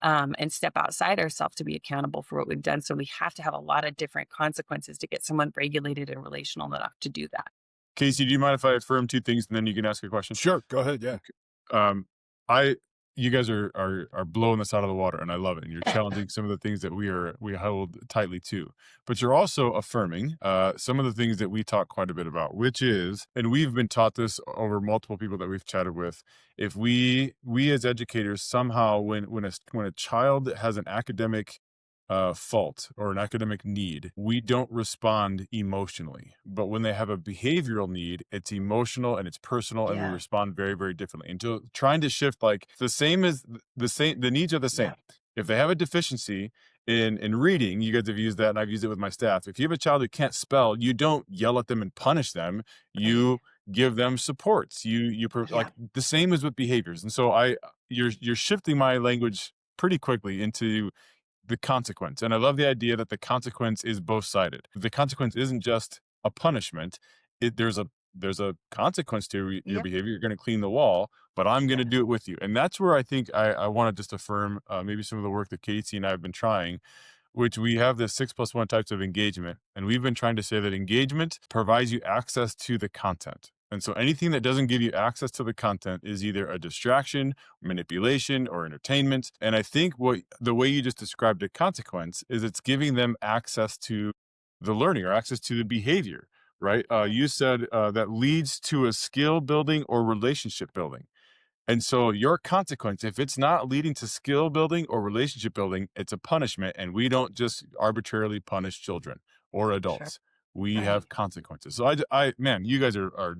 and step outside ourselves to be accountable for what we've done. So we have to have a lot of different consequences to get someone regulated and relational enough to do that.
Casey, do you mind if I affirm 2 things and then you can ask a question?
Sure, go ahead. Yeah.
You guys are blowing this out of the water, and I love it. And you're challenging some of the things that we hold tightly to, but you're also affirming some of the things that we talk quite a bit about, which is, and we've been taught this over multiple people that we've chatted with. If we as educators somehow, when a child has an academic fault or an academic need, we don't respond emotionally. But when they have a behavioral need, it's emotional and it's personal, and we
Yeah.
respond very, very differently. And so trying to shift, like, the needs are the same.
Yeah.
If they have a deficiency in reading, you guys have used that, and I've used it with my staff. If you have a child who can't spell, you don't yell at them and punish them. You give them supports. Like the same as with behaviors. And so you're shifting my language pretty quickly into the consequence. And I love the idea that the consequence is both sided. The consequence isn't just a punishment. There's a consequence to your
Yep.
behavior. You're going to clean the wall, but I'm going to do it with you. And that's where I think I want to just affirm maybe some of the work that Casey and I have been trying, which we have the 6+1 types of engagement. And we've been trying to say that engagement provides you access to the content. And so anything that doesn't give you access to the content is either a distraction, manipulation, or entertainment. And I think the way you just described a consequence is it's giving them access to the learning or access to the behavior, right? You said that leads to a skill building or relationship building. And so your consequence, if it's not leading to skill building or relationship building, it's a punishment. And we don't just arbitrarily punish children or adults. We
Right.
have consequences. So man, you guys are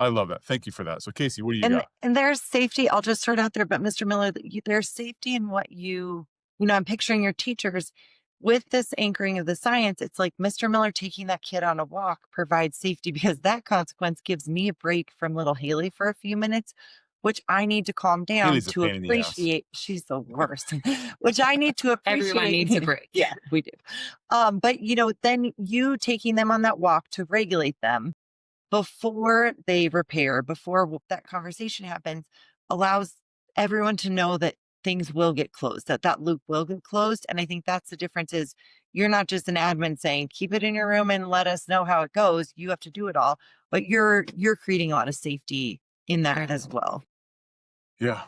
I love that. Thank you for that. So Casey, what do you got?
And there's safety. I'll just throw it out there, but Mr. Miller, there's safety in what I'm picturing your teachers with this anchoring of the science. It's like Mr. Miller taking that kid on a walk provides safety, because that consequence gives me a break from little Haley for a few minutes, which I need to calm down
Haley's a
to
pain in the ass.
appreciate. She's the worst, which I need to appreciate.
Everyone needs a break.
Yeah, we do. But then you taking them on that walk to regulate them before they repair, before that conversation happens, allows everyone to know that things will get closed, that loop will get closed. And I think that's the difference is you're not just an admin saying, keep it in your room and let us know how it goes. You have to do it all, but you're creating a lot of safety in that as well.
Yeah.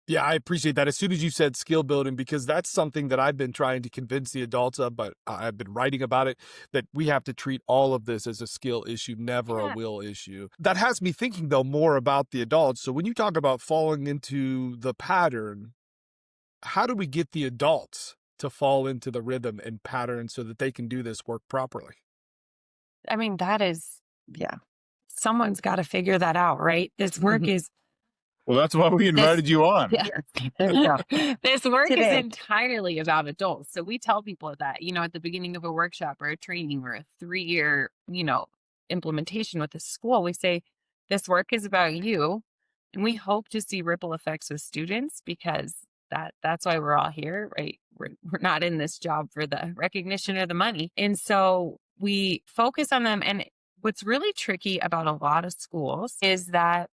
Yeah, I appreciate that. As soon as you said skill building, because that's something that I've been trying to convince the adults of, but I've been writing about it, that we have to treat all of this as a skill issue, never a will issue. That has me thinking, though, more about the adults. So when you talk about falling into the pattern, how do we get the adults to fall into the rhythm and pattern so that they can do this work properly?
I mean, that is,
Yeah.
someone's got to figure that out, right? This work is
Well, that's why we invited you on.
Yeah.
There you go.
This work
Today.
is entirely about adults. So we tell people that, at the beginning of a workshop or a training or a 3-year, implementation with a school, we say, this work is about you. And we hope to see ripple effects with students, because that's why we're all here, right? We're not in this job for the recognition or the money. And so we focus on them. And what's really tricky about a lot of schools is that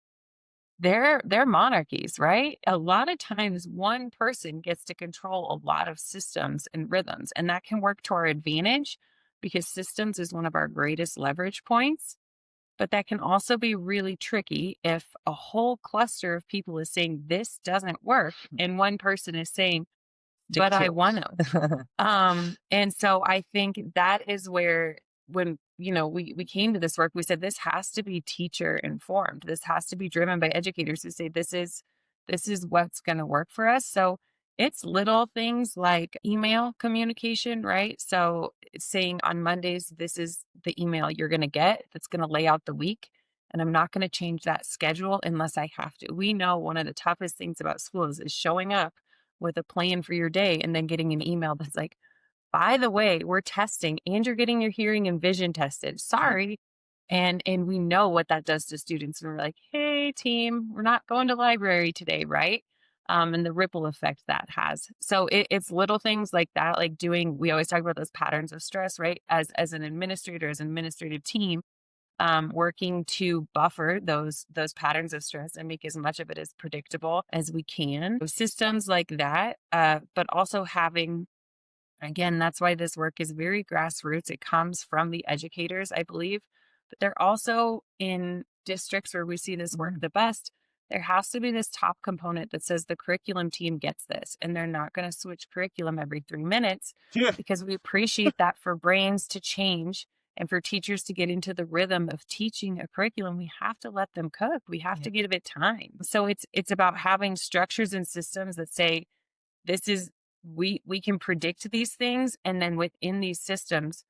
they're monarchies, right? A lot of times one person gets to control a lot of systems and rhythms, and that can work to our advantage because systems is one of our greatest leverage points. But that can also be really tricky if a whole cluster of people is saying this doesn't work and one person is saying, but I want to. And so I think that is where when, we came to this work, we said this has to be teacher informed. This has to be driven by educators who say this is what's going to work for us. So it's little things like email communication, right? So it's saying on Mondays, this is the email you're going to get that's going to lay out the week. And I'm not going to change that schedule unless I have to. We know one of the toughest things about schools is showing up with a plan for your day and then getting an email that's like, by the way, we're testing and you're getting your hearing and vision tested. Sorry. And we know what that does to students. And we're like, hey team, we're not going to library today, right? And the ripple effect that has. So it's little things like that, like we always talk about those patterns of stress, right? As an administrator, as an administrative team, working to buffer those patterns of stress and make as much of it as predictable as we can. Systems like that, but also having, again, that's why this work is very grassroots. It comes from the educators, I believe, but they're also in districts where we see this work the best. There has to be this top component that says the curriculum team gets this, and they're not going to switch curriculum every 3 minutes
Yeah.
because we appreciate that for brains to change and for teachers to get into the rhythm of teaching a curriculum. We have to let them cook. We have to give it time. So it's about having structures and systems that say, this is we can predict these things, and then within these systems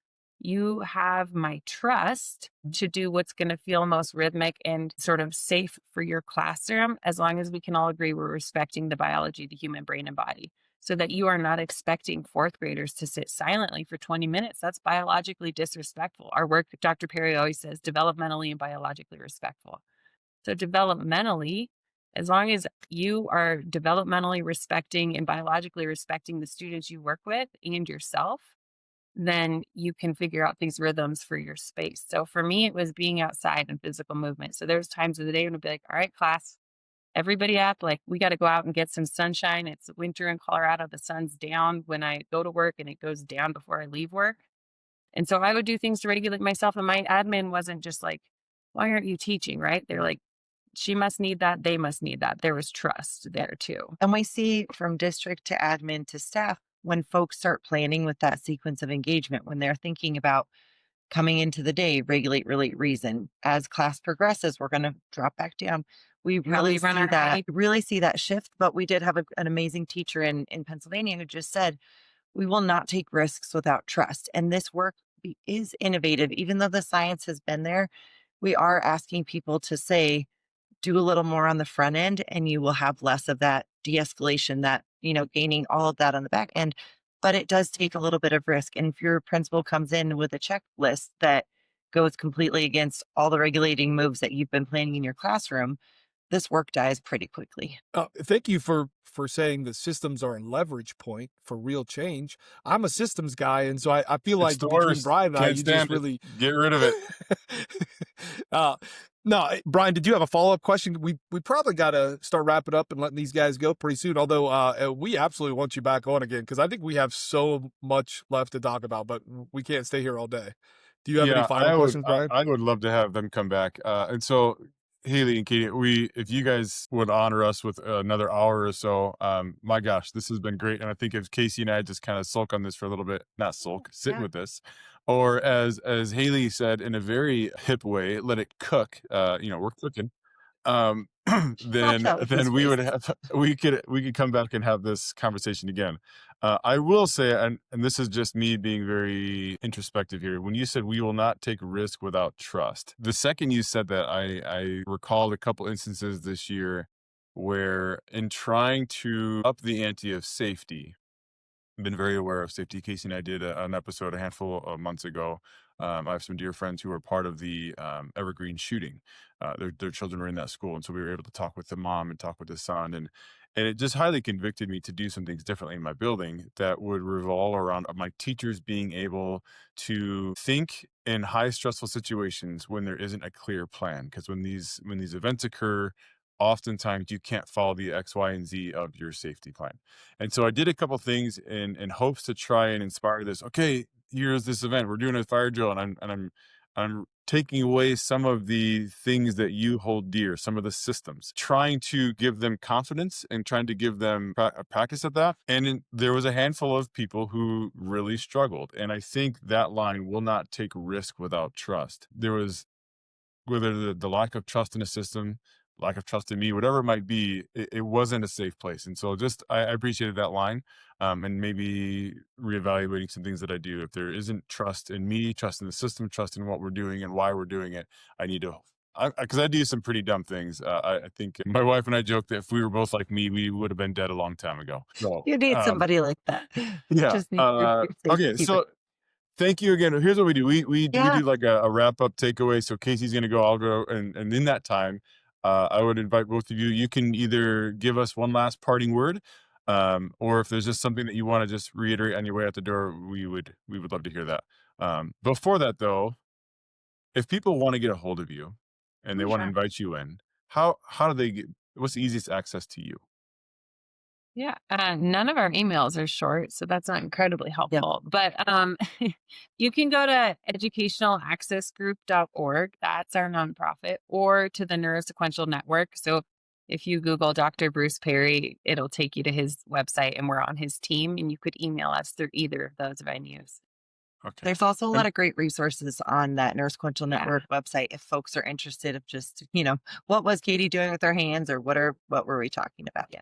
you have my trust to do what's going to feel most rhythmic and sort of safe for your classroom, as long as we can all agree we're respecting the biology, the human brain and body, so that you are not expecting fourth graders to sit silently for 20 minutes. That's biologically disrespectful. Our work, Dr. Perry always says, developmentally and biologically respectful. So developmentally, as long as you are developmentally respecting and biologically respecting the students you work with and yourself, then you can figure out these rhythms for your space. So for me, it was being outside and physical movement. So there's times of the day when I'd be like, all right, class, everybody up, like we got to go out and get some sunshine. It's winter in Colorado. The sun's down when I go to work and it goes down before I leave work. And so I would do things to regulate myself. And my admin wasn't just like, why aren't you teaching? Right. They're like, she must need that. They must need that. There was trust there too.
And we see from district to admin to staff, when folks start planning with that sequence of engagement, when they're thinking about coming into the day, regulate, relate, reason. As class progresses, we're going to drop back down. We really see that shift. But we did have an amazing teacher in Pennsylvania who just said, we will not take risks without trust. And this work is innovative. Even though the science has been there, we are asking people to say, do a little more on the front end and you will have less of that de-escalation, that, gaining all of that on the back end. But it does take a little bit of risk. And if your principal comes in with a checklist that goes completely against all the regulating moves that you've been planning in your classroom, this work dies pretty quickly.
Thank you for saying the systems are a leverage point for real change. I'm a systems guy, and so I feel like
It's the
between
worst.
Brian and I,
Can't
you just
stand it.
really
Get rid of it.
No, Brian, did you have a follow-up question? We probably got to start wrapping up and letting these guys go pretty soon, although we absolutely want you back on again because I think we have so much left to talk about, but we can't stay here all day. Do you have any final questions, Brian?
I would love to have them come back. And so, Haley and Katie, if you guys would honor us with another hour or so, my gosh, this has been great. And I think if Casey and I just kind of sulk on this for a little bit, not sulk, sit with this, or as Haley said in a very hip way, let it cook. We're cooking. Then we could come back and have this conversation again. I will say, and this is just me being very introspective here, when you said we will not take risk without trust, the second you said that, I recalled a couple instances this year where in trying to up the ante of safety, I've been very aware of safety. Casey and I did an episode a handful of months ago. I have some dear friends who were part of the Evergreen shooting. Their children were in that school, and so we were able to talk with the mom and talk with the son, and it just highly convicted me to do some things differently in my building that would revolve around my teachers being able to think in high stressful situations when there isn't a clear plan. Because when these events occur, oftentimes you can't follow the X, Y, and Z of your safety plan. And so I did a couple things in hopes to try and inspire this. Okay, here's this event. We're doing a fire drill, and I'm taking away some of the things that you hold dear, some of the systems, trying to give them confidence and trying to give them a practice at that. And there was a handful of people who really struggled. And I think that line, will not take risk without trust. There was, whether the lack of trust in a system, lack of trust in me, whatever it might be, it wasn't a safe place. And so just, I appreciated that line, and maybe reevaluating some things that I do. If there isn't trust in me, trust in the system, trust in what we're doing and why we're doing it, I need to, because I do some pretty dumb things. I think my wife and I joke that if we were both like me, we would have been dead a long time ago. So,
You need somebody like that.
yeah.
Just need your
Okay.
safety.
So thank you again. Here's what we do. We
Yeah.
do like a wrap up takeaway. So Casey's gonna go, I'll go, and in that time, I would invite both of you. You can either give us one last parting word, or if there's just something that you want to just reiterate on your way out the door, we would love to hear that. Before that though, if people want to get a hold of you and they
Oh,
want to
sure.
invite you in, how do they get? What's the easiest access to you?
Yeah, none of our emails are short, so that's not incredibly helpful. But you can go to educationalaccessgroup.org. That's our nonprofit, or to the Neurosequential Network. So if you Google Dr. Bruce Perry, it'll take you to his website, and we're on his team. And you could email us through either of those venues.
Okay.
There's also a
And-
lot of great resources on that Neurosequential
Yeah.
Network website if folks are interested of just, what was Katie doing with her hands, or what were we talking about?
Yeah.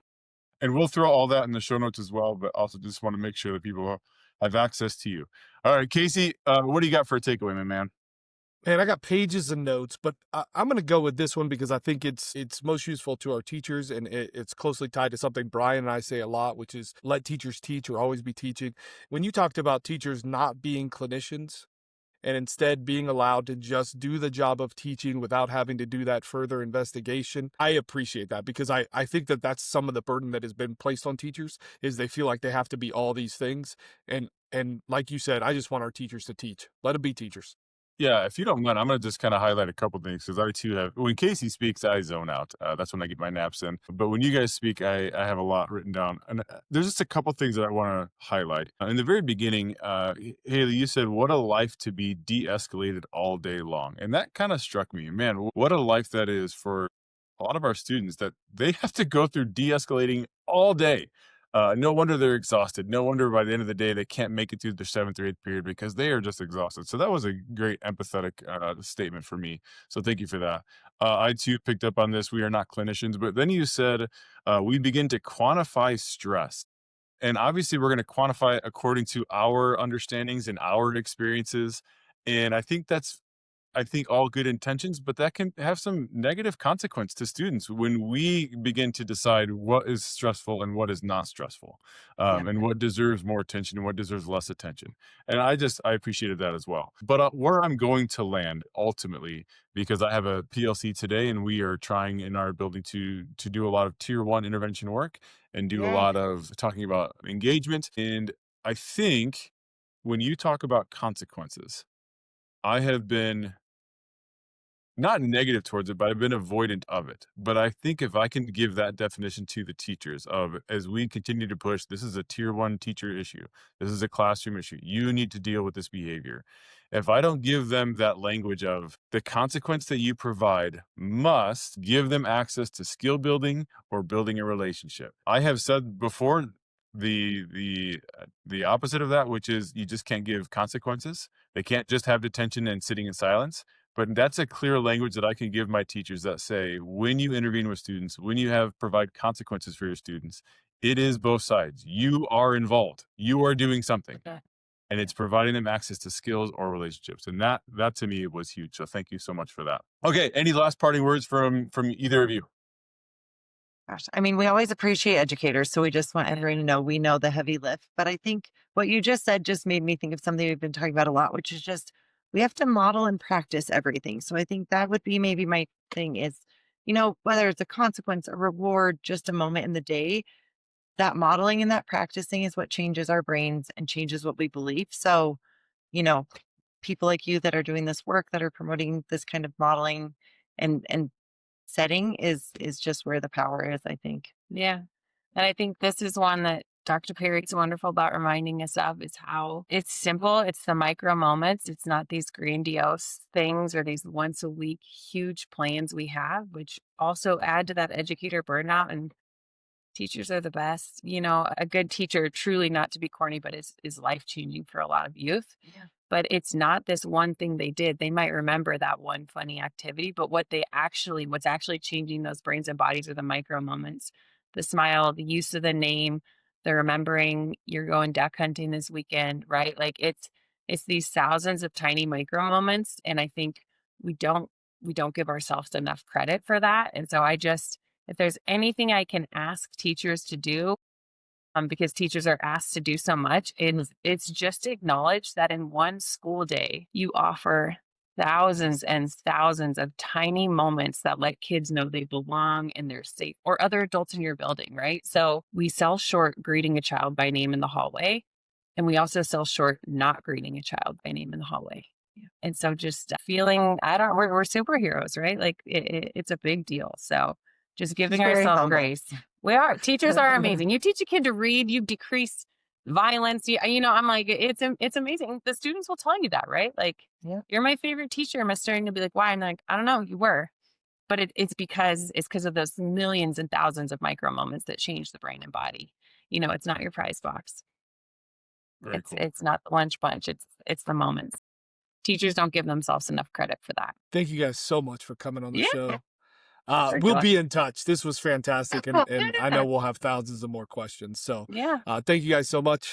And we'll throw all that in the show notes as well, but also just want to make sure that people have access to you. All right, Casey, what do you got for a takeaway, my man?
Man, I got pages of notes, but I'm going to go with this one because I think it's most useful to our teachers, and it's closely tied to something Brian and I say a lot, which is let teachers teach or always be teaching. When you talked about teachers not being clinicians and instead being allowed to just do the job of teaching without having to do that further investigation, I appreciate that because I think that that's some of the burden that has been placed on teachers is they feel like they have to be all these things. And like you said, I just want our teachers to teach. Let them be teachers.
Yeah, if you don't mind, I'm going to just kind of highlight a couple things because I too have, when Casey speaks, I zone out. That's when I get my naps in. But when you guys speak, I have a lot written down. And there's just a couple things that I want to highlight. In the very beginning, Haley, you said, what a life to be de-escalated all day long. And that kind of struck me. Man, what a life that is for a lot of our students, that they have to go through de-escalating all day. No wonder they're exhausted. No wonder by the end of the day they can't make it through their 7th or 8th period because they are just exhausted. So that was a great empathetic statement for me. So thank you for that. I too picked up on this. We are not clinicians, but then you said we begin to quantify stress. And obviously, we're going to quantify it according to our understandings and our experiences. And I think all good intentions, but that can have some negative consequence to students when we begin to decide what is stressful and what is not stressful, and what deserves more attention and what deserves less attention. And I appreciated that as well. But where I'm going to land ultimately, because I have a PLC today and we are trying in our building to do a lot of tier 1 intervention work and do a lot of talking about engagement. And I think when you talk about consequences, I have been not negative towards it, but I've been avoidant of it. But I think if I can give that definition to the teachers of, as we continue to push, this is a tier 1 teacher issue. This is a classroom issue. You need to deal with this behavior. If I don't give them that language of the consequence that you provide must give them access to skill building or building a relationship. I have said before the opposite of that, which is you just can't give consequences. They can't just have detention and sitting in silence. But that's a clear language that I can give my teachers that say, when you intervene with students, when you provide consequences for your students, it is both sides. You are involved. You are doing something.
Okay.
And it's providing them access to skills or relationships. And that to me was huge. So thank you so much for that. Okay. Any last parting words from either of you?
Gosh, I mean, we always appreciate educators, so we just want everyone to know we know the heavy lift. But I think what you just said just made me think of something we've been talking about a lot, which is just we have to model and practice everything. So I think that would be maybe my thing is, whether it's a consequence, a reward, just a moment in the day, that modeling and that practicing is what changes our brains and changes what we believe. So, you know, people like you that are doing this work, that are promoting this kind of modeling and setting is just where the power is, I think.
Yeah. And I think this is one that Dr. Perry's wonderful about reminding us of is how it's simple. It's the micro moments. It's not these grandiose things or these once a week huge plans we have, which also add to that educator burnout. And teachers are the best. You know, a good teacher, truly not to be corny, but is life changing for a lot of youth.
Yeah.
But it's not this one thing they did. They might remember that one funny activity, but what's actually changing those brains and bodies are the micro moments, the smile, the use of the name, the remembering you're going duck hunting this weekend, right? Like it's these thousands of tiny micro moments. And I think we don't give ourselves enough credit for that. And so if there's anything I can ask teachers to do, because teachers are asked to do so much, it's just to acknowledge that in one school day, you offer thousands and thousands of tiny moments that let kids know they belong and they're safe, or other adults in your building, right? So we sell short greeting a child by name in the hallway, and we also sell short not greeting a child by name in the hallway.
Yeah.
And so just feeling, we're superheroes, right? Like it's a big deal. So just giving
She's very
ourselves
humble.
grace. We are. Teachers are amazing. You teach a kid to read, you decrease violence. I'm like, it's amazing. The students will tell you that, right? Like,
Yeah.
you're my favorite teacher. I'm starting to be like, why? I'm like, I don't know, you were. But it's because of those millions and thousands of micro moments that change the brain and body. It's not your prize box.
Very cool.
It's not the lunch bunch. It's the moments. Teachers don't give themselves enough credit for that.
Thank you guys so much for coming on the show.
Sure,
We'll
go
be in touch. This was fantastic, and I know we'll have thousands of more questions. So
Yeah.
thank you guys so much.